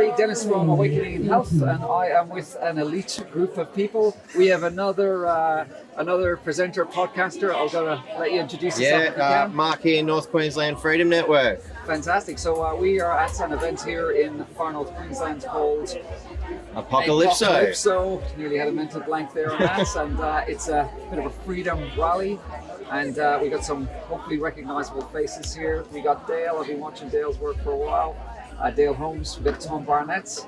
Hi, Dennis from Awakening in Health, and I am with an elite group of people. We have another presenter, podcaster. I'll go to let you introduce yourself. Mark here, North Queensland Freedom Network. Fantastic. So we are at an event here in far north Queensland called Apocalypso. Nearly had a mental blank there on that, and it's a bit of a freedom rally. And we got some hopefully recognisable faces here. We got Dale. I've been watching Dale's work for a while. Dale Holmes. We've got Tom Barnett,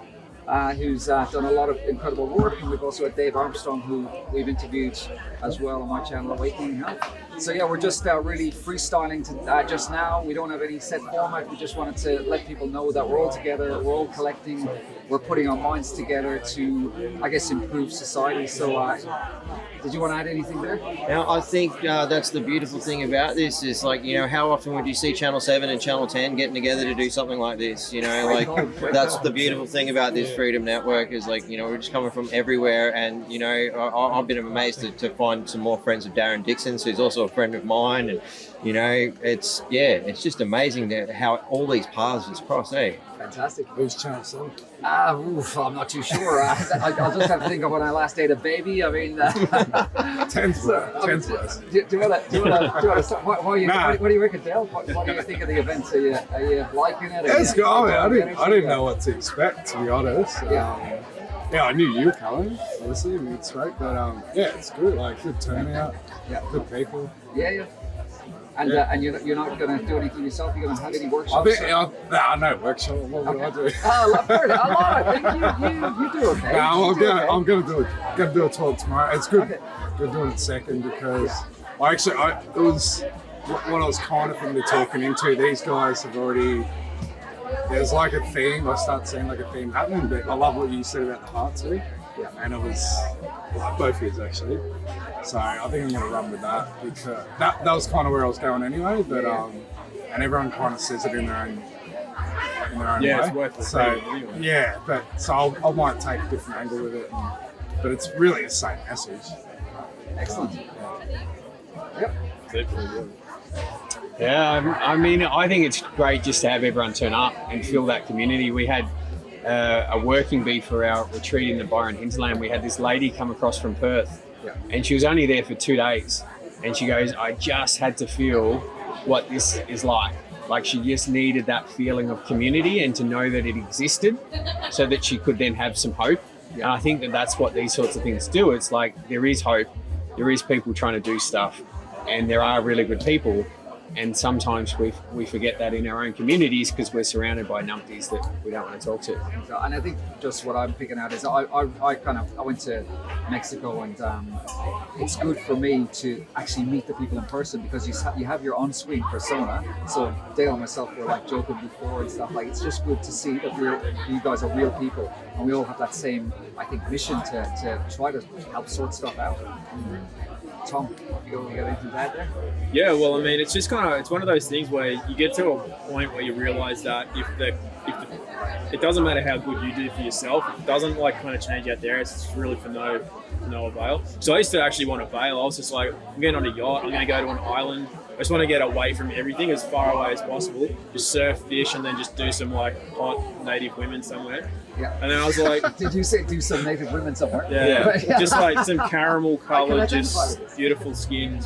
who's done a lot of incredible work. And we've also got Dave Armstrong, who we've interviewed as well on my channel, Awakening Health. So yeah, we're just really freestyling just now. We don't have any set format. We just wanted to let people know that we're all together, we're all collecting, we're putting our minds together to, I guess, improve society. So did you want to add anything there? Now, I think that's the beautiful thing about this is like, you know, how often would you see Channel 7 and Channel 10 getting together to do something like this? You know, like that's the beautiful thing about this Freedom Network is like, you know, we're just coming from everywhere. And, you know, I've been amazed to find some more friends of Darren Dixon's, who's also a friend of mine. And, you know, it's just amazing how all these paths just cross, eh? Fantastic. Who's Channel 7? I'm not too sure. I'll just have to think of when I last ate a baby. I mean, 10's worse. Do you want to start? What do you reckon, Dale? What do you think of the event? Are you liking it? It's good. I didn't know what to expect, to be honest. Yeah, I knew you were coming, obviously, it's great. But yeah, it's good. Like, good turnout, good people. Yeah. And you're not going to do anything yourself? You're going to have any workshops? No workshop. What would I do? A lot. I think you do okay. I'm going to do a talk tomorrow. It's good. Good doing it second because it was what I was kind of thinking of talking into. These guys have already. There's like a theme. I start seeing like a theme happening. But I love what you said about the heart too. Yeah, and it was both years actually. So I think I'm going to run with that because that was kind of where I was going anyway. But and everyone kind of says it in their own way. Yeah, it's worth it. So anyway. Yeah, but so I might take a different angle with it, but it's really the same message. Excellent. Yep. Yeah, I mean, I think it's great just to have everyone turn up and feel that community. We had a working bee for our retreat in the Byron hinterland. We had this lady come across from Perth, and she was only there for 2 days. And she goes, I just had to feel what this is like. Like she just needed that feeling of community and to know that it existed so that she could then have some hope. And I think that that's what these sorts of things do. It's like there is hope, there is people trying to do stuff, and there are really good people. And sometimes we forget that in our own communities because we're surrounded by numpties that we don't want to talk to. And I think just what I'm picking out is I went to Mexico, and it's good for me to actually meet the people in person because you have your on-screen persona. So Dale and myself were like joking before and stuff. Like it's just good to see that you guys are real people, and we all have that same, I think, mission to try to help sort stuff out. Tom, you got anything to add there? Yeah, well, I mean, it's just it's one of those things where you get to a point where you realise that if it doesn't matter how good you do for yourself, if it doesn't kind of change out there, it's really for no avail. So I used to actually want to bail. I was just like, I'm getting on a yacht, I'm going to go to an island. I just want to get away from everything as far away as possible. Just surf, fish, and then just do some hot native women somewhere. Yeah. And then I was like... Did you say do some native women somewhere? Yeah. Just like some caramel colour, just beautiful skin.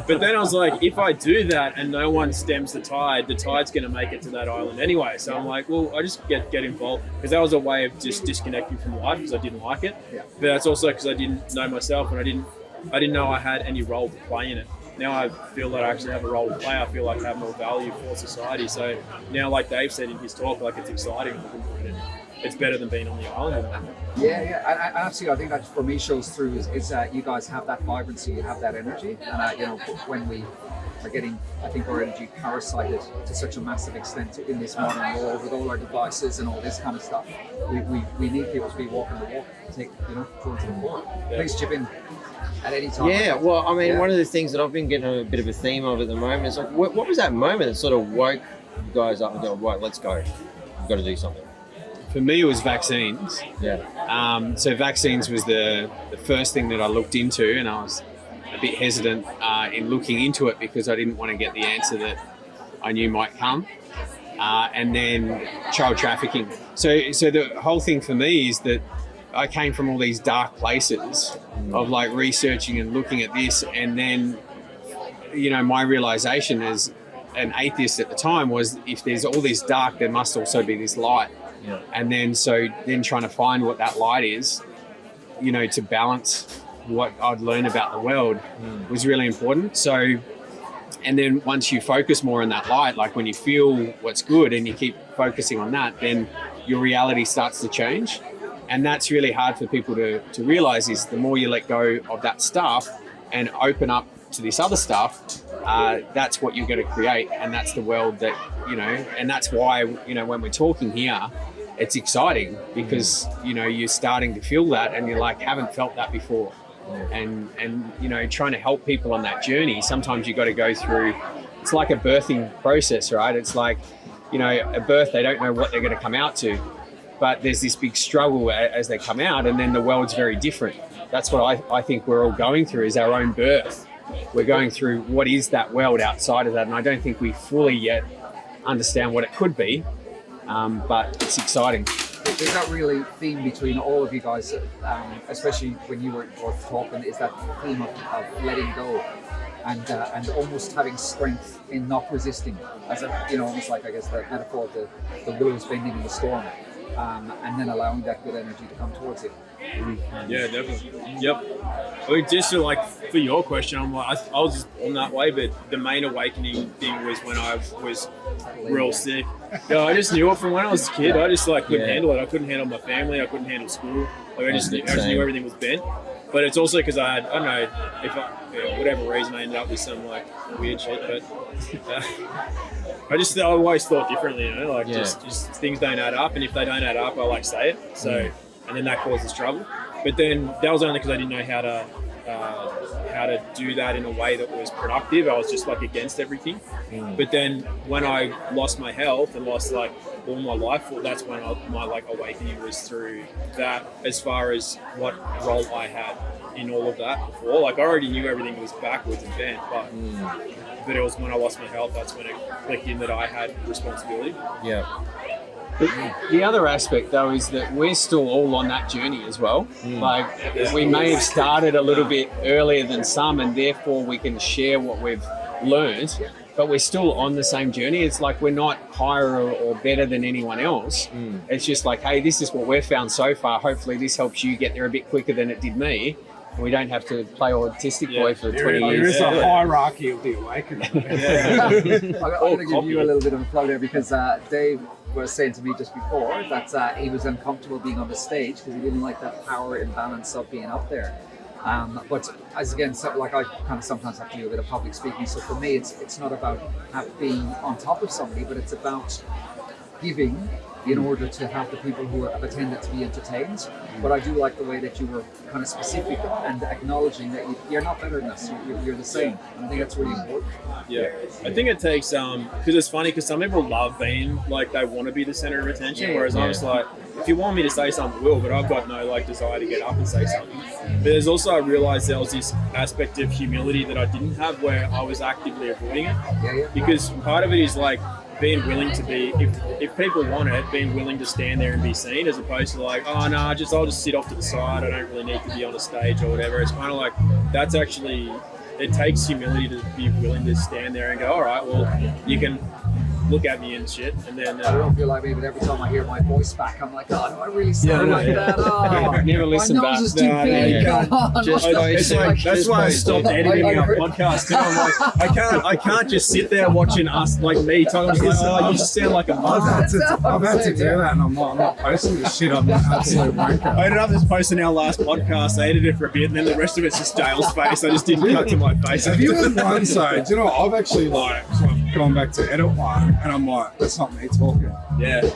But then I was like, if I do that and no one stems the tide's going to make it to that island anyway. So I'm like, well, I just get involved. Because that was a way of just disconnecting from life because I didn't like it. Yeah. But that's also because I didn't know myself and I didn't know I had any role to play in it. Now I feel that I actually have a role to play. I feel like I have more value for society. So now, like Dave said in his talk, it's exciting. It's better than being on the island. Yeah. And absolutely, I think that for me shows through is that you guys have that vibrancy, you have that energy. And when we are getting, I think, our energy parasited to such a massive extent in this modern world with all our devices and all this kind of stuff, we need people to be walking the walk, going to the floor. Please chip in at any time. Yeah, well, I mean, one of the things that I've been getting a bit of a theme of at the moment is like, what was that moment that sort of woke you guys up and go, right, let's go. We've got to do something. For me, it was vaccines. Yeah. So vaccines was the first thing that I looked into, and I was a bit hesitant in looking into it because I didn't want to get the answer that I knew might come. and then child trafficking. So the whole thing for me is that I came from all these dark places of like researching and looking at this, and then, you know, my realization as an atheist at the time was, if there's all this dark, there must also be this light. Yeah. And then trying to find what that light is, you know, to balance what I'd learned about the world was really important. So, and then once you focus more on that light, like when you feel what's good and you keep focusing on that, then your reality starts to change. And that's really hard for people to realize, is the more you let go of that stuff and open up to this other stuff, that's what you're going to create. And that's the world that, you know, and that's why, you know, when we're talking here, it's exciting because, you know, you're starting to feel that and you're like, haven't felt that before. And you know, trying to help people on that journey, sometimes you got to go through, it's like a birthing process, right? It's like, you know, a birth, they don't know what they're going to come out to, but there's this big struggle as they come out, and then the world's very different. That's what I think we're all going through, is our own birth. We're going through what is that world outside of that, and I don't think we fully yet understand what it could be, but it's exciting. There's that really theme between all of you guys, especially when you were both talking, is that theme of letting go and almost having strength in not resisting, as a, you know, almost like, I guess, the metaphor of the willows bending in the storm, and then allowing that good energy to come towards you. Yeah, definitely. Yep. I mean, just to, like, for your question, I'm like, I was just on that way, but the main awakening thing was when I was real sick. Yeah, I just knew it from when I was a kid. I just like couldn't handle it. I couldn't handle my family. I couldn't handle school. Like I just knew everything was bent. But it's also because I don't know, if whatever reason I ended up with some like weird shit. But I always thought differently, you know, like just things don't add up, and if they don't add up, I like say it. So, and then that causes trouble. But then that was only because I didn't know how to do that in a way that was productive. I was just like against everything. But then when I lost my health and lost like all my life, well, that's when my like awakening was through that, as far as what role I had in all of that before. Like I already knew everything was backwards and bent, but it was when I lost my health, that's when it clicked in that I had responsibility. Yeah. The other aspect, though, is that we're still all on that journey as well. Like, we may have started a little bit earlier than some, and therefore we can share what we've learned, but we're still on the same journey. It's like we're not higher or better than anyone else. It's just like, hey, this is what we've found so far. Hopefully this helps you get there a bit quicker than it did me. We don't have to play autistic boy for 20 years. There is a hierarchy of the awakening. I'm going to give you a little bit of a flow there, because Dave was saying to me just before that he was uncomfortable being on the stage because he didn't like that power imbalance of being up there. But as again, so, like I kind of sometimes have to do a bit of public speaking. So for me, it's not about being on top of somebody, but it's about giving in order to have the people who have attended to be entertained. But I do like the way that you were kind of specific and acknowledging that you're not better than us, you're the same. And I think that's really important. Yeah, I think it takes, because it's funny, because some people love being, like, they want to be the center of attention, whereas I'm just like, if you want me to say something, I will, but I've got no, like, desire to get up and say something. But there's also, I realised there was this aspect of humility that I didn't have, where I was actively avoiding it. Because part of it is, like, being willing to be, if people want it, being willing to stand there and be seen, as opposed to like, oh no, I'll just sit off to the side, I don't really need to be on a stage or whatever. It's kind of like, that's actually, it takes humility to be willing to stand there and go, all right, well, you can look at me and shit, and then I don't feel like me, but every time I hear my voice back, I'm like, oh, do I really sound like that? Oh, never listen back. My nose is too big. Come on. That's why I stopped editing our podcast. Too. I'm like, I can't just sit there watching us, like me talking. I'm like, oh, you just sound like a mother. I've had to do that, and I'm not posting this shit. I'm an absolute wanker. I ended up just posting our last podcast. I edited it for a bit, and then the rest of it's just Dale's face. I just didn't cut to my face. Have you had one side? Do you know what? I've actually like sort of gone back to edit one, and I'm like, that's not me talking. Yeah.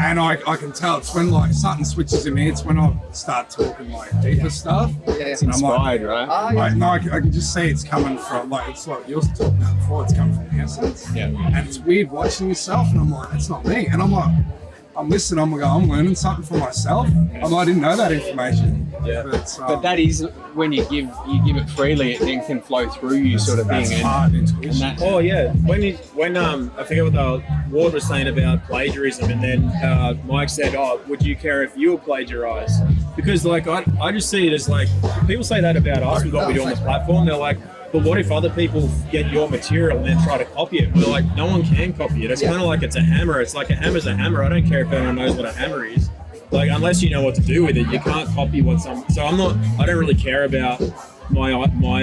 And I can tell it's when like something switches in me. It's when I start talking like deeper stuff. It's inspired, right? No, I can just see it's coming from like, it's like you were talking about before. It's coming from the essence. Yeah. And it's weird watching yourself, and I'm like, it's not me. And I'm like, I'm listening, I'm learning something for myself. I didn't know that information. Yeah. But that is when you give it freely, it then can flow through you, sort of thing. That's hard intuition. And that, Oh yeah, when I forget what the Ward was saying about plagiarism, and then Mike said, "Oh, would you care if you were plagiarized?" Because like I just see it as like people say that about us with what we do on this platform. They're like, but what if other people get your material and then try to copy it? We're like, no one can copy it. It's kind of like it's a hammer. It's like a hammer's a hammer. I don't care if anyone knows what a hammer is. Like, unless you know what to do with it, you can't copy what some. So I don't really care about my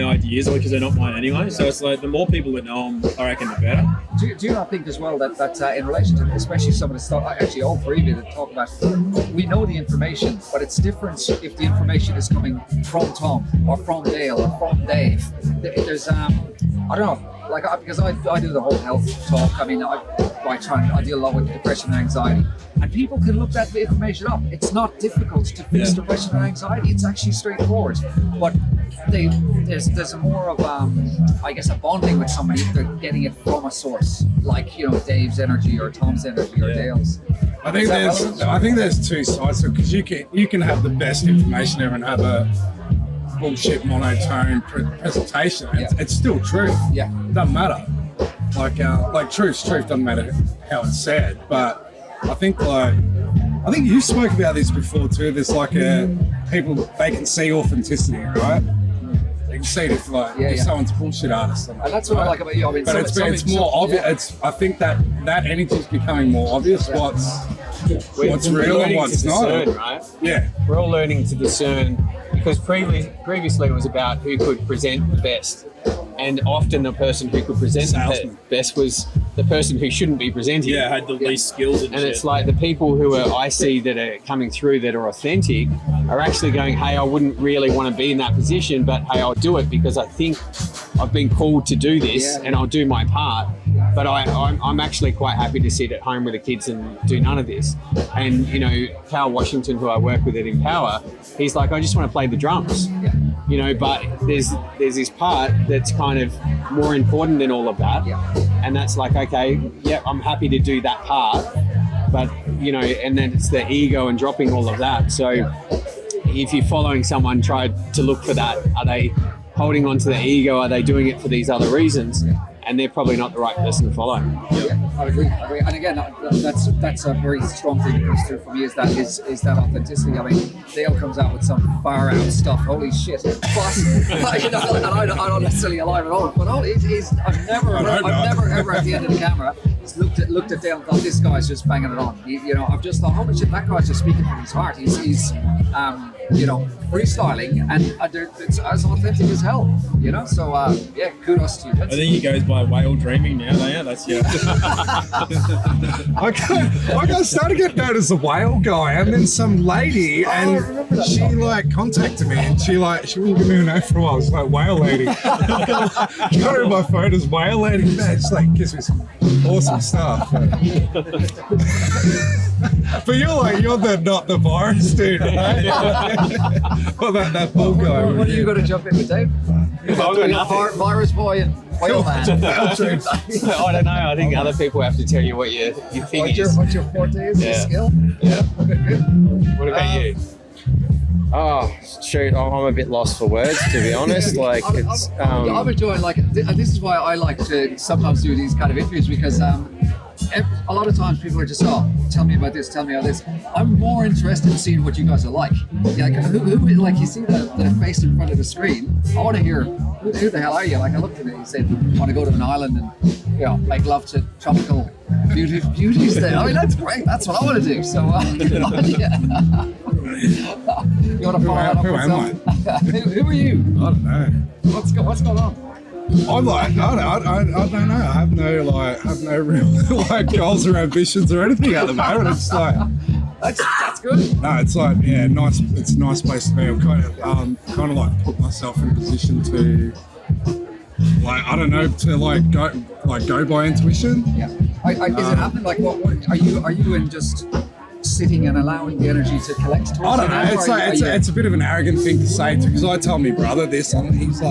ideas because they're not mine anyway. So it's like the more people that know them, I reckon, the better. Do you not think as well that in relation to especially some of the stuff, actually all three of you that talk about, we know the information, but it's different if the information is coming from Tom or from Dale or from Dave. There's I don't know, like because I do the whole health talk. I mean, I deal a lot with depression and anxiety, and people can look that information up. It's not difficult to fix depression and anxiety. It's actually straightforward, but there's a more of I guess a bonding with somebody if they're getting it from a source, like Dave's energy or Tom's energy or Dale's. I think there's two sides to it, because you can have the best information ever and have a bullshit monotone presentation. It's still truth. Yeah, doesn't matter. Like truth doesn't matter how it's said. But I think you spoke about this before too. There's like people, they can see authenticity, right? They can see it if someone's a bullshit artist. And that's what I like about you. I mean, but it's more obvious. I think that energy is becoming more obvious. What's real and what's not. Right? Yeah, we're all learning to discern, because previously it was about who could present the best, and often the person who could present the best was the person who shouldn't be presenting. Yeah, had the least skills and shit. It's like the people who I see that are coming through that are authentic are actually going, hey, I wouldn't really want to be in that position, but hey, I'll do it because I think I've been called to do this and I'll do my part. But I'm actually quite happy to sit at home with the kids and do none of this. And, Carl Washington, who I work with at Empower, he's like, I just want to play the drums. Yeah. But there's this part that's kind of more important than all of that. Yeah. And that's like, okay, I'm happy to do that part. But, and then it's the ego and dropping all of that. So if you're following someone, try to look for that. Are they holding on to the ego? Are they doing it for these other reasons? And they're probably not the right person to follow. Yeah, I agree. And again, that's a very strong thing that comes through for me is that authenticity. I mean, Dale comes out with some far out stuff. Holy shit! But I don't necessarily align at all. But it is. I've never ever at the end of the camera looked at Dale and thought this guy's just banging it on. I've just thought, holy shit, that guy's just speaking from his heart. He's freestyling, and it's as authentic as hell. So kudos to you. I think he goes by Whale Dreaming now. That's I started getting known as a whale guy, and then some lady, and she contacted me, and she wouldn't give me a name for a while. It's like Whale Lady. Got her in my phone as Whale Lady. Man, she gives me some awesome stuff. But you're not the virus dude, right? Well, that bull guy. What are you going to jump in with, Dave? Virus boy and whale man. I don't know. I think other people have to tell you what your thing is. What your forte is, your skill? Yeah. Good. What about you? Oh, shoot, I'm a bit lost for words, to be honest. I'm enjoying, this is why I like to sometimes do these kind of interviews, because a lot of times people are just, tell me about this, tell me about this. I'm more interested in seeing what you guys are like. Who you see the face in front of the screen, I want to hear, who the hell are you? I looked at it, you said, I want to go to an island and, make love to tropical beauties there. I mean, that's great. That's what I want to do. So, you want to follow that up? Who am I? Who are you? I don't know. What's going on? I don't know. I have no real goals or ambitions or anything at the moment. It's that's good. No, it's nice. It's a nice place to be. I'm kind of put myself in a position to go by intuition. Yeah. Is it happening? What are you in just sitting and allowing the energy to collect towards I don't know. you now, It's a bit of an arrogant thing to say because I tell my brother this, and he goes,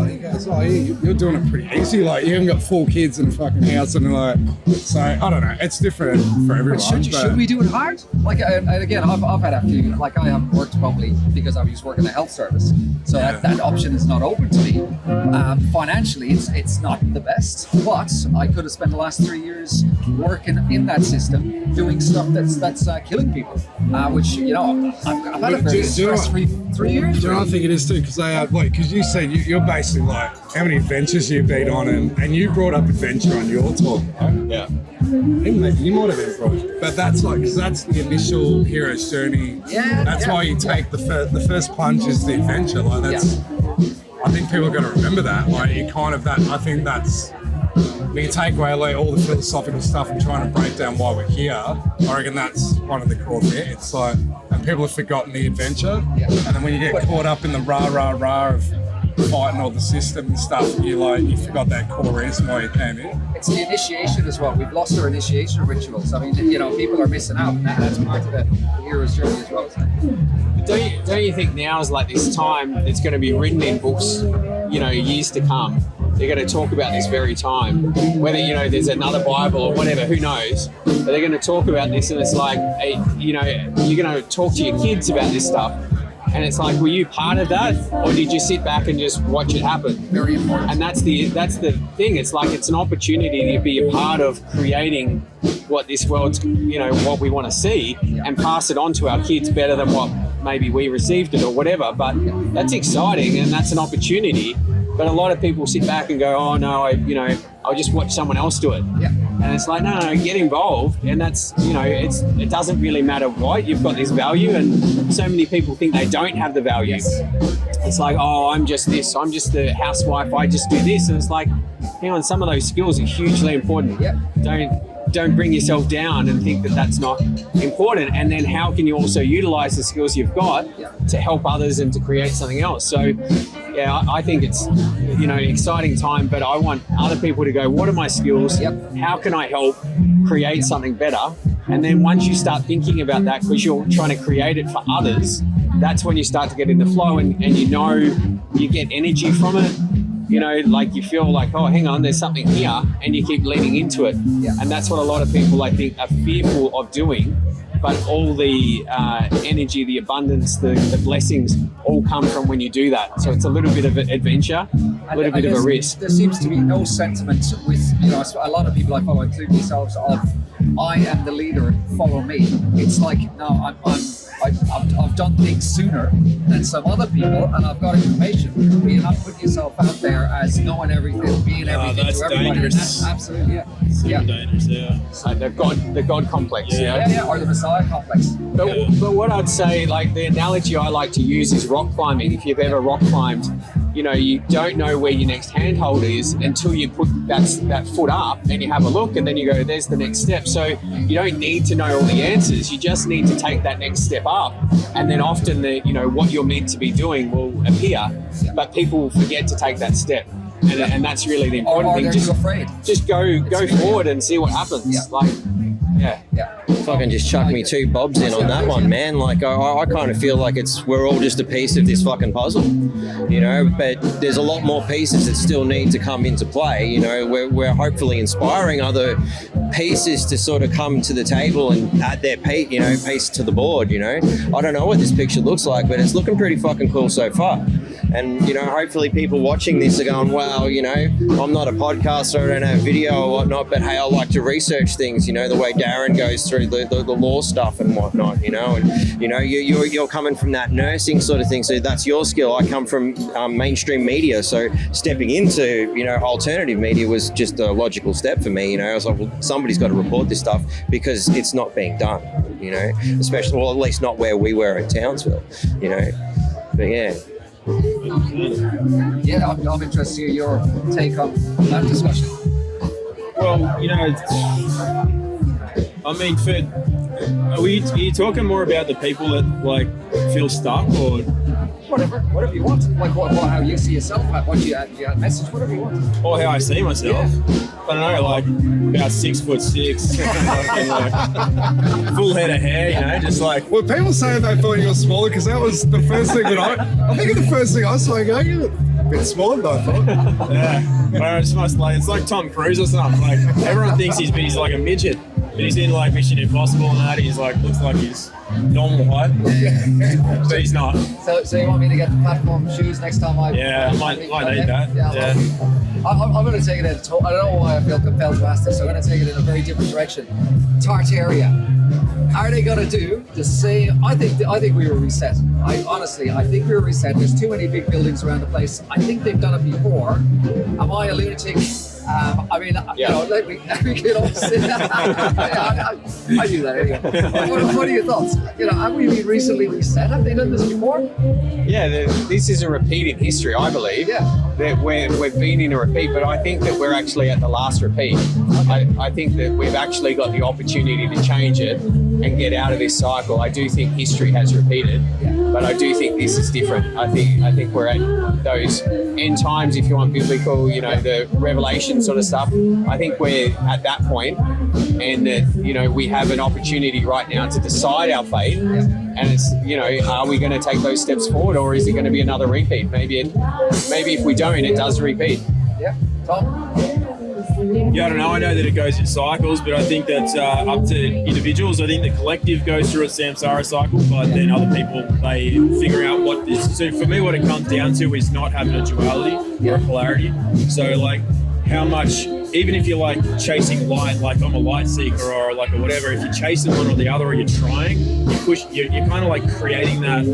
"Oh, you're doing it pretty easy. Like you haven't got 4 kids in a fucking house, and like, so I don't know. It's different for everyone. Should we do it hard? Like, and again, I've had a few. Like, I haven't worked probably because I used to work in the health service, so that option is not open to me. Financially, it's not the best, but I could have spent the last 3 years working in that system, doing stuff that's killing people, which I've had a very stress-free 3 years. Do you know what I think it is too? Because because you said you're basically like how many adventures you've been on, and you brought up adventure on your talk, right? Yeah. You might have been brought, but that's like because that's the initial hero's journey. Yeah. That's why you take the first plunge is the adventure. Like that's. I think people are going to remember that. Like you kind of that. I think that's. When you take away like all the philosophical stuff and trying to break down why we're here, I reckon that's one of the core bits. It's like, and people have forgotten the adventure, and then when you get caught up in the rah of fighting all the system and stuff, you forgot that core reason why you came in. It's the initiation as well. We've lost our initiation rituals. I mean, people are missing out, and that's part of the hero's journey as well. Don't you think now is like this time that's going to be written in books, years to come? They're going to talk about this very time, whether there's another Bible or whatever, who knows? But they're going to talk about this, and it's like, you're going to talk to your kids about this stuff, and it's like, were you part of that, or did you sit back and just watch it happen? Very important. And that's the thing. It's like it's an opportunity to be a part of creating what this world's, what we want to see, and pass it on to our kids better than what maybe we received it or whatever. But that's exciting, and that's an opportunity. But a lot of people sit back and go, oh no, I'll just watch someone else do it. Yeah. And it's like, no, get involved. And that's, it doesn't really matter what, you've got this value, and so many people think they don't have the value. Yes. It's like, oh, I'm just this, I'm just the housewife, I just do this. And it's like, hang on, some of those skills are hugely important. Yeah. Don't bring yourself down and think that that's not important. And then how can you also utilize the skills you've got to help others and to create something else? So yeah, I think it's, an exciting time, but I want other people to go, what are my skills? Yep. How can I help create something better? And then once you start thinking about that, because you're trying to create it for others, that's when you start to get in the flow, and you get energy from it. Like you feel like, oh, hang on, there's something here, and you keep leaning into it. Yeah. And that's what a lot of people, I think, are fearful of doing. But all the energy, the abundance, the blessings all come from when you do that. So it's a little bit of an adventure, a little bit of a risk. There seems to be no sentiment with, a lot of people I follow, including yourselves, of I am the leader, follow me. It's like, no, I've done things sooner than some other people, and I've got information. You're not putting yourself out there as knowing everything, being everything that's to everybody. dangerous. That's absolutely, Dangerous, yeah. The God complex, or the Messiah complex. But what I'd say, like the analogy I like to use is rock climbing. If you've ever rock climbed, you don't know where your next handhold is until you put that foot up and you have a look, and then you go, there's the next step. So you don't need to know all the answers. You just need to take that next step up, and then often what you're meant to be doing will appear. But people forget to take that step. And that's really the important thing. They're too afraid. Just go forward and see what happens. Fucking just chuck me 2 bobs in on that one, man. Like I kind of feel like we're all just a piece of this fucking puzzle, but there's a lot more pieces that still need to come into play. We're hopefully inspiring other pieces to sort of come to the table and add their piece to the board. I don't know what this picture looks like, but it's looking pretty fucking cool so far. And hopefully people watching this are going, wow, I'm not a podcaster, I don't have video or whatnot, but hey, I like to research things, the way Darren goes through the law stuff and whatnot, and you're coming from that nursing sort of thing, so that's your skill. I come from mainstream media, so stepping into alternative media was just a logical step for me. I was like, well, somebody's got to report this stuff because it's not being done, especially, well, at least not where we were in Townsville, but yeah. Yeah, I'm interested to hear your take on that discussion. Well, are you talking more about the people that like feel stuck, or? whatever you want. Like how you see yourself, what you message, whatever you want. Or how I see myself. I don't know, like about 6'6", like, full head of hair, you know, just like. Well, people say they thought you were smaller because that was the first thing that I think the first thing I saw, you go, you're a bit smaller than I thought. Yeah, well, it's like Tom Cruise or something. Like everyone thinks he's like a midget, but he's in like Mission Impossible and that. He's like looks like he's normal height, but he's not. So you want me to get the platform shoes next time I? Yeah, I might need that. Yeah. I'm going to take it in. I don't know why I feel compelled to ask this. So I'm going to take it in a very different direction. Tartaria. Are they going to do the same? I think we were reset. I think we were reset. There's too many big buildings around the place. I think they've done it before. Am I a lunatic? I mean, you know, let me get off. I do that anyway. What are your thoughts? You know, have we been recently reset? Have they done this before? Yeah, this is a repeat in history, I believe. Yeah. That we've been in a repeat, but I think that we're actually at the last repeat. I think that we've actually got the opportunity to change it and get out of this cycle. I do think history has repeated, but I do think this is different. I think we're at those end times, if you want biblical, you know, the Revelation sort of stuff. I think we're at that point, and that, you know, we have an opportunity right now to decide our fate. And it's, you know, are we going to take those steps forward, or is it going to be another repeat? Maybe if we don't, it does repeat. Yeah. Tom? Yeah, I don't know. I know that it goes in cycles, but I think that's up to individuals. I think the collective goes through a samsara cycle, but then other people, they figure out what this. So for me, what it comes down to is not having a duality or a polarity. So like how much, even if you're like chasing light, like I'm a light seeker or like or whatever, if you're chasing one or the other or you're trying, you're kind of like creating that,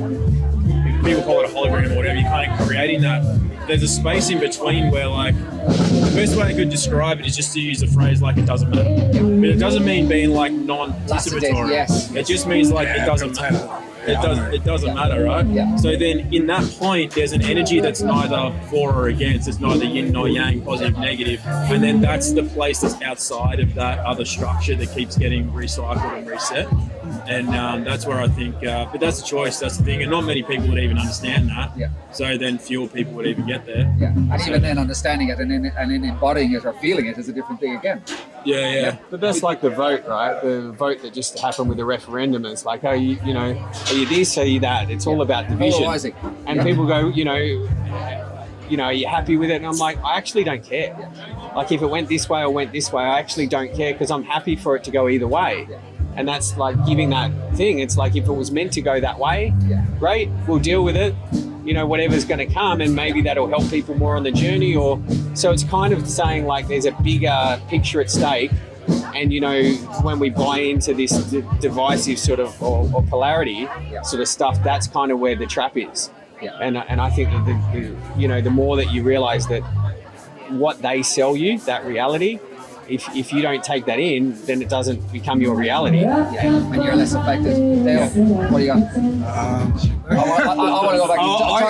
people call it a hologram or whatever, you're kind of creating that. There's a space in between where, like, the best way I could describe it is just to use the phrase like it doesn't matter. But it doesn't mean being like non-participatory. Yes. It just means like it doesn't matter. It doesn't matter, right? Yeah. So then in that point, there's an energy that's neither for or against. It's neither yin nor yang, positive, negative. And then that's the place that's outside of that other structure that keeps getting recycled and reset. And that's where I think, but that's a choice, that's the thing. And not many people would even understand that. Yeah. So then fewer people would even get there. Yeah. And even then understanding it and then embodying it or feeling it is a different thing again. Yeah. But that's like the vote, right? The vote that just happened with the referendum. It's like, oh, you know, are you this, are you that? It's all about division. Polarizing. And people go, you know, are you happy with it? And I'm like, I actually don't care. Yeah. Like if it went this way or went this way, I actually don't care because I'm happy for it to go either way. Yeah. And that's like giving that thing. It's like if it was meant to go that way, great, we'll deal with it. You know, whatever's going to come, and maybe that'll help people more on the journey. Or so it's kind of saying like there's a bigger picture at stake. And you know, when we buy into this divisive sort of or polarity sort of stuff, that's kind of where the trap is. Yeah. And I think that the more that you realise that what they sell you, that reality. If you don't take that in, then it doesn't become your reality. Yeah, and you're less affected. Dale, what do you got? I want to go back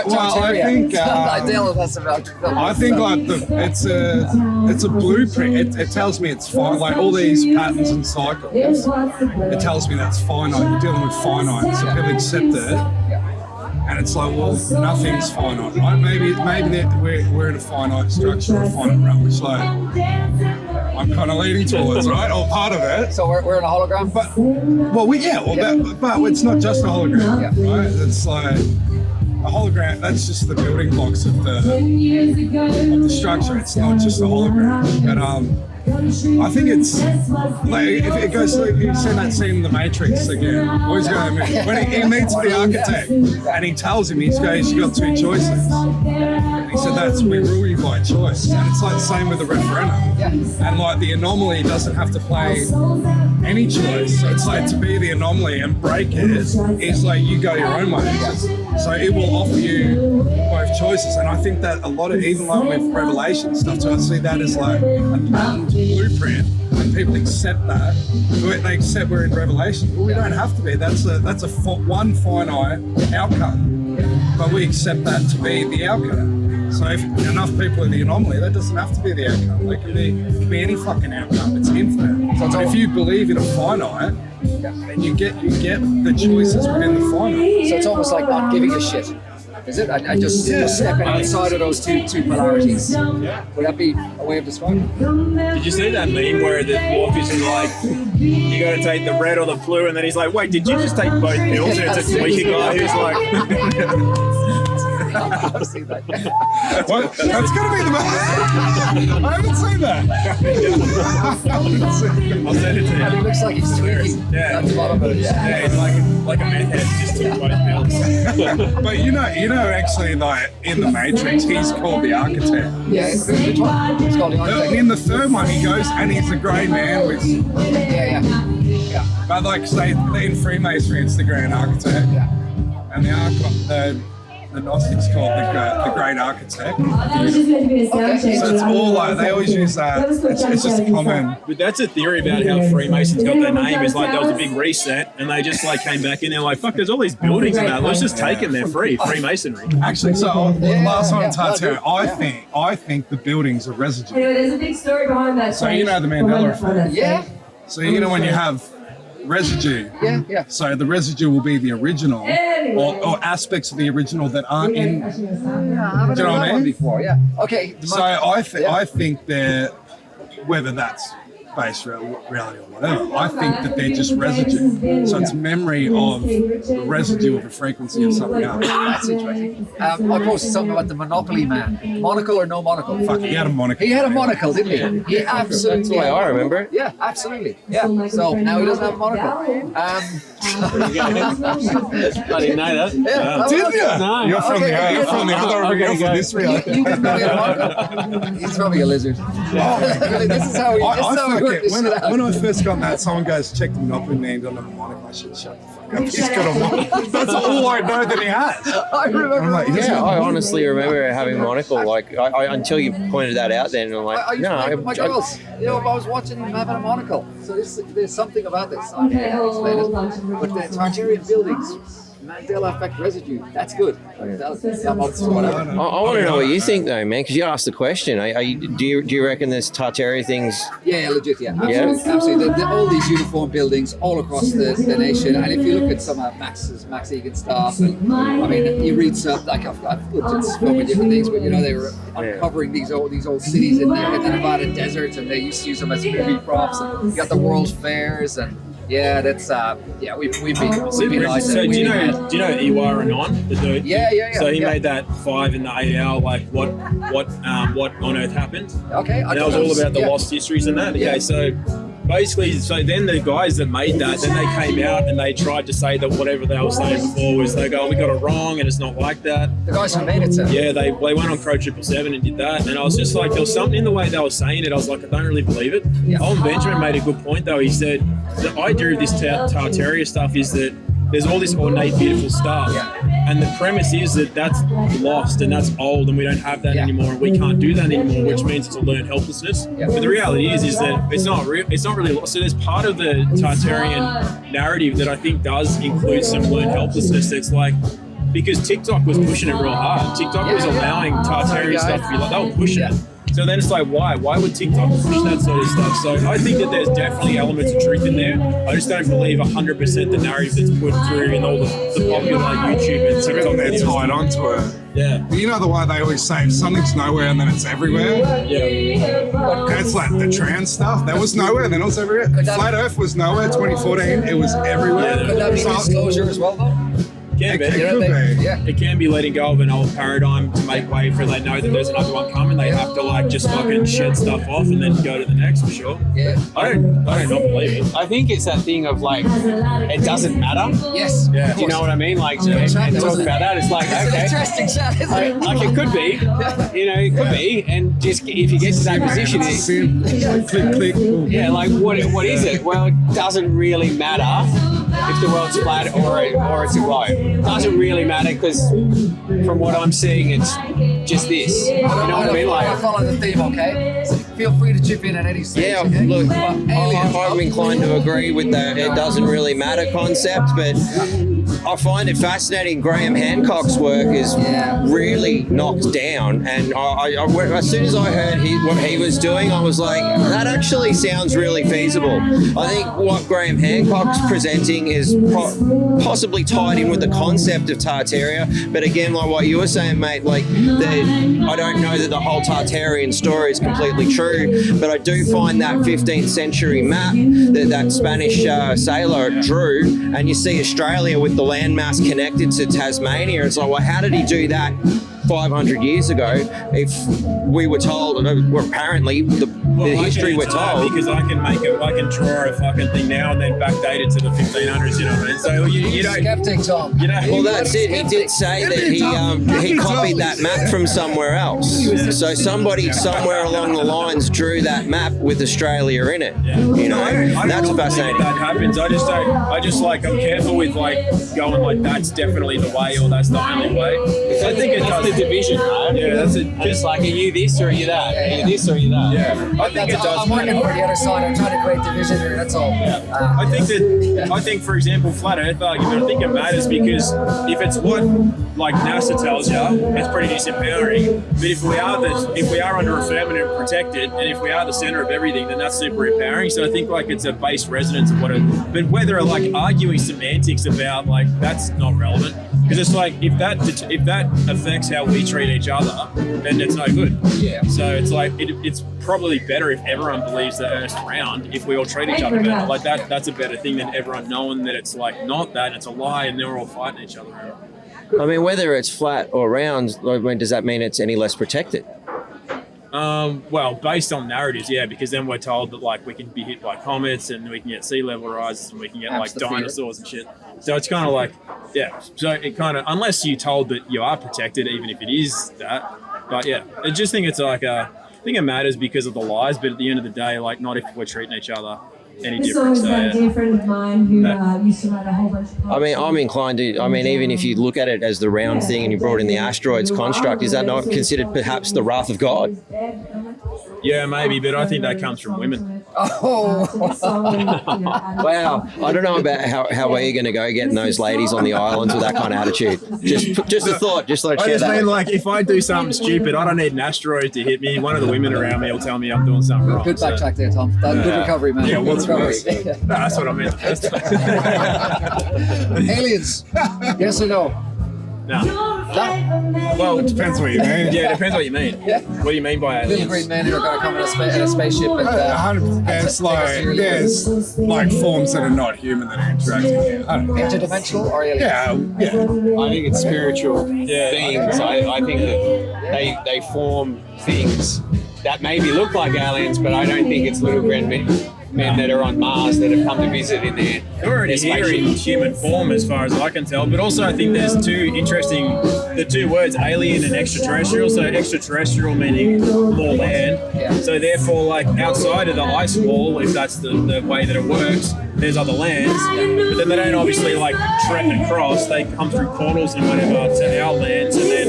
to Tartaria. Dale has about. I think like it's a blueprint. It tells me it's fine. Like all these patterns and cycles, it tells me that's finite. You're dealing with finite, so people accept it. And it's like, well, nothing's finite, right? Maybe we're in a finite structure or a finite realm, which like I'm kind of leaning towards, right? Or part of it. So we're in a hologram? But it's not just a hologram, right? It's like a hologram, that's just the building blocks of the structure. It's not just a hologram. But I think it's like if it goes like you've seen that scene in The Matrix again. Always going when he meets the architect and he tells him you've got two choices. And he said we rule you by choice. And it's like the same with the referendum. And like the anomaly doesn't have to play any choice. So it's like to be the anomaly and break it is like you go your own way. So it will offer you both choices. And I think that a lot of, even like with Revelation stuff, so I see that as like a blueprint, and people accept that. They accept we're in Revelation. Well, we don't have to be. That's one finite outcome, but we accept that to be the outcome. So if enough people are the anomaly, that doesn't have to be the outcome. It can be any fucking outcome. It's infinite. So if you believe in a finite, then you get the choices within the finite. So it's almost like not giving a shit. Is it? I just stepping outside of those two polarities. Would that be a way of describing it? Did you see that meme where the dwarf is like, you got to take the red or the blue, and then he's like, wait, did you just take both pills? And it's a tweaky guy who's like, I've seen that. What? That's going to be the most. I haven't seen that. I'll send it to And you. it looks like he's tweaking. Yeah. That's the bottom of it. Yeah, it's like a meth head, just took both pills. But you know, actually, like in the Matrix, he's called the architect. Yeah, which one? It's called the architect. In the third one, he goes and he's a grey man with. Yeah. But like, say in Freemasonry, it's the Grand Architect, and the Gnostics called the Great Architect. I thought it was just meant to be a sound check. So it's all like they always use that. It's just a common. But that's a theory about how Freemasons got their name. Is like there was a big reset, and they just like came back in there like, fuck, there's all these buildings and that. Let's just take them. They're free. Freemasonry. Actually, so last one on Tartaria, I think the buildings are residue. Anyway, there's a big story behind that. So you know the Mandela effect. Yeah. So you know when you have residue. Yeah. So the residue will be the original, or aspects of the original that aren't in. Yeah, I haven't Do you know heard what I that one mean? before. Yeah. Okay. So I think they're, whether that's based reality or whatever, I think that they're just residue. So it's memory of the residue of a frequency of something else. That's interesting. I posted something about the Monopoly man. Monocle or no monocle? Fuck, he had a monocle. He had a monocle, didn't he? He absolutely. That's the way I remember it. Yeah, absolutely. Yeah. So now he doesn't have a monocle. I didn't know that. Yeah. Did you? No. You're from Okay. you're from the other Okay, you're go. from this reality. You can probably have a monocle. He's probably a lizard. This is how we work this shit out. When I first got that, someone goes, check the Monopoly man, don't have a monocle. I should shut the fuck up. He's got a monocle. That's all I know that he has. I remember. I'm like, he doesn't Yeah, have a I monocle. honestly remember having a monocle. Like, I until you pointed that out, then I'm like, I used to make with my girls. You know, I was watching them having a monocle. So there's something about this. I can't explain it. But the Tartarian buildings, Mandela effect residue. That's good. That's whatever. I want to know what you think though, man, because you asked the question. Do you reckon there's Tartaria things? Yeah, legit. Yeah, absolutely. All these uniform buildings all across the nation. And if you look at some of Max Egan stuff, and I mean, you read stuff like I've looked at so many different things, but you know they were uncovering these old cities in the Nevada desert, and they used to use them as movie props. And you got the World Fairs and. Yeah, that's we've been nice. So do you know Iwa Anon, the dude? Yeah. So he made that 5 in the 8 hour, like what on earth happened. Okay, And that was all about the lost histories and that. Okay, so basically, then the guys that made that, then they came out and they tried to say that whatever they were saying before was they go, we got it wrong and it's not like that. The guys who made it, sir. Yeah, they went on Crow 777 and did that, and I was just like, there was something in the way they were saying it. I was like, I don't really believe it. Yeah. Holmes Benjamin made a good point though. He said the idea of this Tartaria stuff is that there's all this ornate, beautiful stuff, and the premise is that that's lost and that's old, and we don't have that anymore, and we can't do that anymore, which means it's a learned helplessness. Yeah. But the reality is that it's not real. It's not really lost. So there's part of the Tartarian narrative that I think does include some learned helplessness. That's like. Because TikTok was pushing it real hard. TikTok was allowing Tartarian stuff to be like, they were pushing it. So then it's like, why? Why would TikTok push that sort of stuff? So I think that there's definitely elements of truth in there. I just don't believe 100% the narrative that's put through in all the popular YouTube and TikTok They're videos. tied onto it. Yeah. But you know the way they always say if something's nowhere and then it's everywhere? Yeah. It's like the trans stuff. That was nowhere, then it was everywhere. Flat Earth was nowhere, 2014. It was everywhere. Could that be disclosure as well, though? Can be. It could be. Yeah. It can be letting go of an old paradigm to make way for they know that there's another one coming. They have to like just fucking shed stuff off and then go to the next for sure. Yeah. I don't not believe it. I think it's that thing of like, it doesn't matter. Yes. Yeah. Do you know what I mean? Like, Good and chat, talk wasn't about it? that. It's like, It's an okay. interesting chat, isn't it? Like it could be, it could be, and just if you get to that position, Click, click. Boom. yeah, like what is it? Well, it doesn't really matter if the world's flat or it's a globe. It doesn't really matter because from what I'm seeing, it's just this. You know what I mean? I Like, follow the theme, okay? So feel free to chip in at any stage. Yeah, okay? look, But aliens, I'm inclined to agree with that. It doesn't really matter concept, but I find it fascinating. Graham Hancock's work is really knocked down, and as soon as I heard what he was doing, I was like, that actually sounds really feasible. I think what Graham Hancock's presenting is possibly tied in with the concept of Tartaria, but again, like what you were saying, mate, like I don't know that the whole Tartarian story is completely true, but I do find that 15th century map that Spanish sailor drew, and you see Australia with the landmass connected to Tasmania. It's like, well, how did he do that 500 years ago if we were told, well, apparently the history we're told, because I can draw a fucking thing now and then backdate it to the 1500s, you know what I mean? So you don't skeptic, Tom. You know, well, that's it. He did say that he copied that map from somewhere else. So somebody somewhere along the lines drew that map with Australia in it. You know, that's fascinating. That happens. I just I'm careful with like going like that's definitely the way or that's the only way. I think that's the division, right? Yeah, that's it. Just like, are you this or are you that? Are you this or are you that? Yeah, I think it does. I'm working for the other side. I'm trying to create division here. That's all. I think, for example, flat Earth argument, I think it matters because if it's what like NASA tells you, it's pretty disempowering. But if we are under affirmative and protected, and if we are the center of everything, then that's super empowering. So I think like it's a base resonance of what it. But whether like arguing semantics about like that's not relevant. Because it's like if that affects how we treat each other, then it's no good. Yeah. So it's like it's probably better if everyone believes the Earth's round. If we all treat each other better, like that's a better thing than everyone knowing that it's like not that, it's a lie, and they're all fighting each other. I mean, whether it's flat or round, does that mean it's any less protected? Well, based on narratives, yeah, because then we're told that like we can be hit by comets and we can get sea level rises and we can get like dinosaurs and shit. So it's kind of like, yeah. So it kind of, unless you're told that you are protected, even if it is that. But yeah, I just think it's like I think it matters because of the lies, but at the end of the day, like not if we're treating each other any different. So, a dear friend of mine who used to write a whole bunch of I mean, I'm inclined to, even if you look at it as the round thing and you brought in the asteroids construct, is that not considered perhaps the wrath of God? Yeah, maybe, but I think that comes from women. Oh, wow. I don't know about how we're going to go getting those ladies on the islands with that kind of attitude. Just a thought, just like I just mean, like, if I do something stupid, I don't need an asteroid to hit me. One of the women around me will tell me I'm doing something wrong. Good backtrack there, Tom. Good recovery, man. Yeah, what's recovery? No, that's what I meant. Aliens, yes or no? No. Well, it depends what you mean. Yeah, it depends what you mean. Yeah. What do you mean by aliens? Little green men who are going to come in a spaceship and 100%. There's like forms that are not human that are interacting here. Interdimensional or aliens? Yeah. I think it's spiritual beings. I think that they form things that maybe look like aliens, but I don't think it's little green men that are on Mars that have come to visit in there. They're already here in human form as far as I can tell, but also I think there's the two words, alien and extraterrestrial. So extraterrestrial meaning more land. So therefore, like outside of the ice wall, if that's the way that it works, there's other lands, but then they don't obviously like trek across. They come through portals and whatever to our lands, and then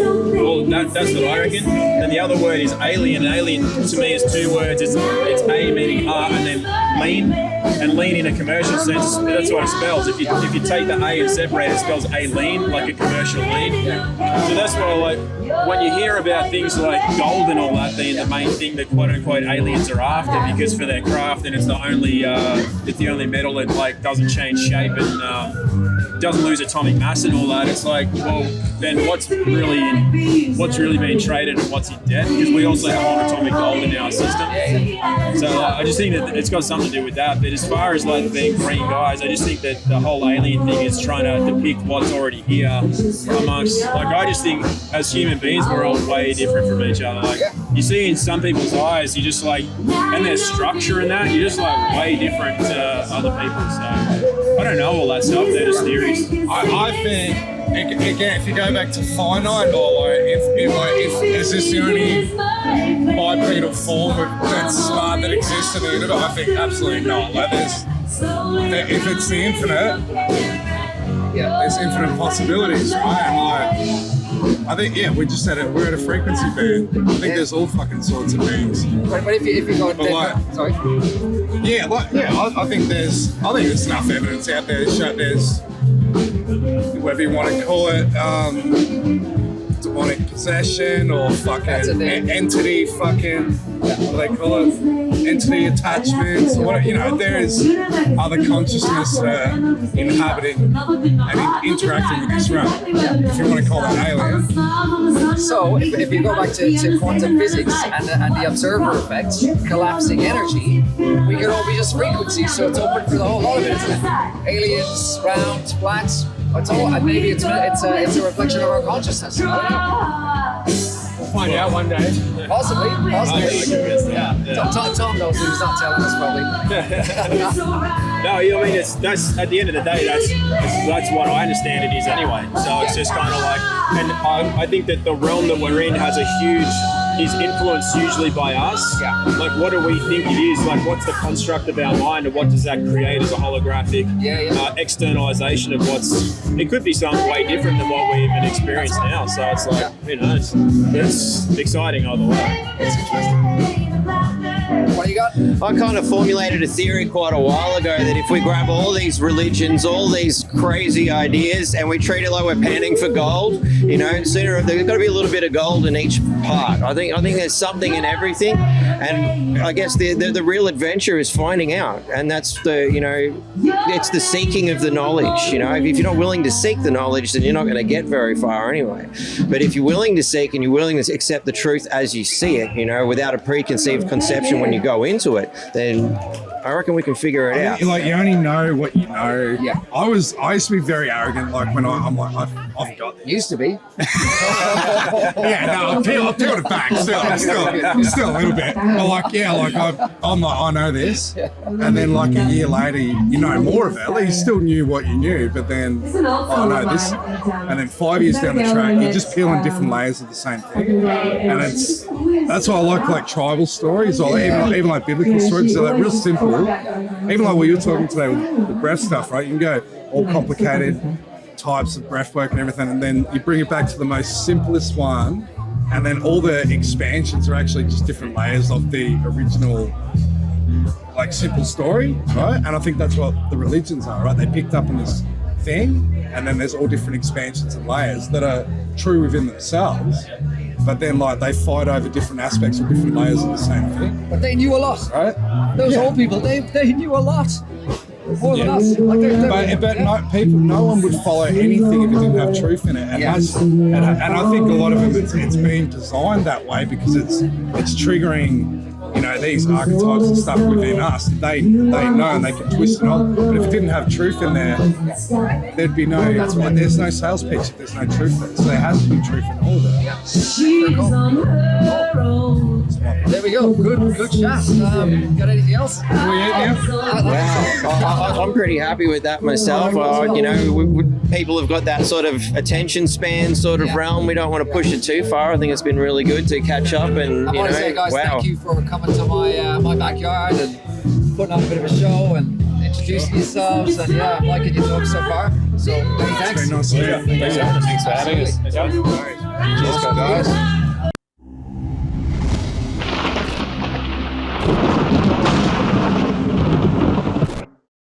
that's what I reckon. And the other word is alien. Alien to me is two words. It's A meaning art, and then lean. And lean in a commercial sense, that's what it spells. If you take the A and separate it, spells A-lean, like a commercial lean. So that's what I like. When you hear about things like gold and all that being the main thing that quote-unquote aliens are after, because for their craft, and it's the only metal that like doesn't change shape and doesn't lose atomic mass and all that. It's like, well, then what's really being traded and what's in debt? Because we also have monatomic gold in our system. So I just think that it's got something to do with that. But as far as like being green guys, I just think that the whole alien thing is trying to depict what's already here amongst. Like, I just think as human beings, we're all way different from each other. Like, you see in some people's eyes, you just like, and there's structure in that, you're just like way different to other people. So I don't know all that stuff. They're just theories. I think, again, if you go back to finite, or like, if is this the only bipedal form that's smart that exists in the universe, I think absolutely not. Like, if it's the infinite, there's infinite possibilities, right? And like, I think, we just said it. We're at a frequency band. I think there's all fucking sorts of beings. But if you go, sorry. I think there's enough evidence out there to show there's whether you want to call it demonic possession or fucking entity fucking, what do they call it? Entity attachments. What, you know, there is other consciousness inhabiting and interacting with this realm, if you want to call that alien. So if you go back to quantum physics and the observer effect, collapsing energy, we could all be just frequencies, so it's open for the whole lot of it, isn't it? Aliens, round, flat, it's all, and maybe it's a reflection of our consciousness. I don't know. We'll find out one day. Possibly. Yeah. Tom knows, he's not telling us probably. No, I mean, that's at the end of the day, that's what I understand it is anyway. So it's just kind of like, and I think that the realm that we're in is influenced hugely by us. Yeah. Like, what do we think it is? Like, what's the construct of our mind, and what does that create as a holographic externalization of it could be something way different than what we even experience now. So it's like, you know, it's exciting either way. It's interesting. What do you got? I kind of formulated a theory quite a while ago that if we grab all these religions, all these crazy ideas, and we treat it like we're panning for gold, you know, sooner there's got to be a little bit of gold in each part. I think there's something in everything, and I guess the real adventure is finding out, and that's it's the seeking of the knowledge. You know, if you're not willing to seek the knowledge, then you're not going to get very far anyway. But if you're willing to seek and you're willing to accept the truth as you see it, you know, without a preconceived conception when you go into it, then I reckon we can figure it out. Like, you only know what you know. Yeah. I used to be very arrogant, like when I'm like, I've got this. Used to be. Yeah, no, I've peeled it back. Still a little bit. But like, I'm like, I know this. And then like a year later, you know more of it. Like, you still knew what you knew, but then, I know this. And then 5 years down the track, you're just peeling different layers of the same thing. And that's why I like tribal stories, or even like biblical stories. They're like real simple. Even like what you were talking today with the breath stuff, right? You can go all complicated types of breath work and everything, and then you bring it back to the most simplest one, and then all the expansions are actually just different layers of the original, like, simple story, right? And I think that's what the religions are, right? They picked up on this thing, and then there's all different expansions and layers that are true within themselves, but then like they fight over different aspects of different layers of the same thing. But they knew a lot. Right? Those old people, they knew a lot. More than us. Like but no one would follow anything if it didn't have truth in it. And, and I think a lot of them, it's been designed that way because it's triggering, you know, these archetypes and stuff within us. They know and they can twist it on. But if it didn't have truth in there, there'd be there's no sales pitch if there's no truth there. So there has to be truth in all of it. Yeah. There we go. Good chat. Got anything else? I'm pretty happy with that myself. People have got that sort of attention span sort of realm. We don't want to push it too far. I think it's been really good to catch up and, I want to say, guys, thank you for coming to my backyard and putting on a bit of a show and introducing yourselves, and I'm liking your talk so far. So many thanks. Very nice to meet you. Thanks for having us. Cheers, guys.